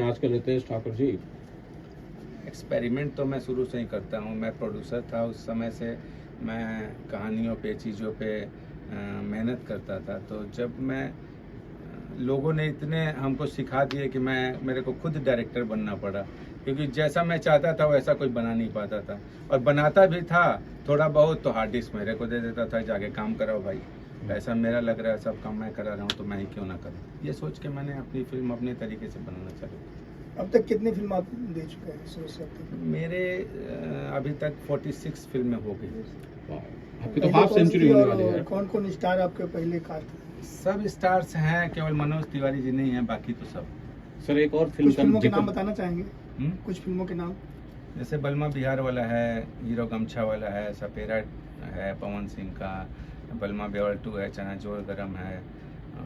आजकल रितेश ठाकुर जी? एक्सपेरिमेंट तो मैं शुरू से ही करता हूँ। मैं प्रोड्यूसर था, उस समय से मैं कहानियों पे, चीज़ों पे मेहनत करता था। तो जब मैं लोगों ने इतने हमको सिखा दिए कि मेरे को खुद डायरेक्टर बनना पड़ा, क्योंकि जैसा मैं चाहता था वैसा कोई बना नहीं पाता था। और बनाता भी था थोड़ा बहुत तो हार्ड डिस्क मेरे को दे देता था, जाके काम कराओ भाई, ऐसा मेरा लग रहा है, सब काम मैं करा रहा हूँ तो मैं ही क्यों ना करूँ। ये सोच के मैंने अपनी फिल्म अपने तरीके से बनाना चालू किया। अब तक कितनी फिल्म आप दे चुके हैं सोच सकते हैं? मेरे अभी तक 46 फिल्में हो गई। आपकी तो हाफ सेंचुरी होने वाली है। कौन कौन स्टार आपके पहले कास्ट? सब स्टार्स हैं, केवल मनोज तिवारी जी नहीं हैं, बाकी तो सब। सर एक और कुछ फिल्मों के नाम बताना चाहेंगे? कुछ फिल्मों के नाम जैसे बलमा बिहार वाला है, हीरो गमछा वाला है, सपेरा है पवन सिंह का, बलमा बिहार 2 है, चना जोर गरम है,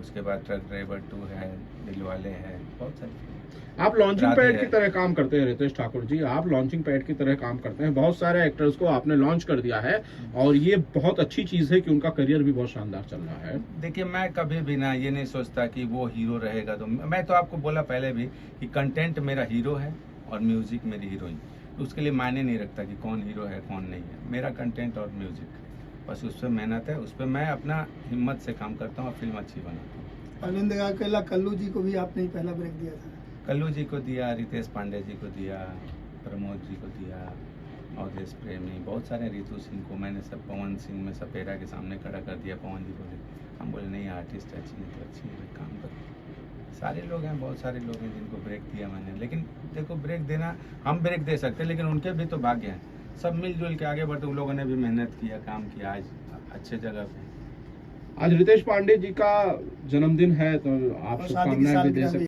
उसके बाद ट्रक ड्राइवर 2 है, दिलवाले है, बहुत सारी। आप लॉन्चिंग पैड की तरह काम करते हैं रितेश ठाकुर जी, आप लॉन्चिंग पैड की तरह काम करते हैं। बहुत सारे एक्टर्स को आपने लॉन्च कर दिया है और ये बहुत अच्छी चीज है कि उनका करियर भी बहुत शानदार चल रहा है। देखिए, मैं कभी भी ना ये नहीं सोचता कि वो हीरो रहेगा, तो मैं तो आपको बोला पहले भी कि कंटेंट मेरा हीरो है और म्यूजिक मेरी हीरोइन। उसके लिए मायने नहीं रखता कि कौन हीरो है कौन नहीं है, मेरा कंटेंट और म्यूजिक बस, उस पर मेहनत है, उस पर मैं अपना हिम्मत से काम करता हूँ और फिल्म अच्छी बनाता हूँ। अरविंद अकेला कल्लू जी को भी आपने ही पहला ब्रेक दिया था। कल्लू जी को दिया, रितेश पांडे जी को दिया, प्रमोद जी को दिया, अवधेश प्रेमी, बहुत सारे, रितु सिंह को मैंने सब, पवन सिंह में सपेरा के सामने खड़ा कर दिया। पवन जी बोले, हम बोले नहीं आर्टिस्ट अच्छी है तो अच्छी है, काम करो। सारे लोग हैं, बहुत सारे लोग हैं जिनको ब्रेक दिया मैंने। लेकिन देखो, ब्रेक देना, हम ब्रेक दे सकते हैं लेकिन उनके भी तो भाग्य हैं। सब मिलजुल के आगे बढ़ते, उन लोगों ने भी मेहनत किया, काम किया, आज अच्छे जगह पे। आज रितेश पांडे जी का जन्मदिन है तो आप शुभकामनाएं भी दे सकते हैं।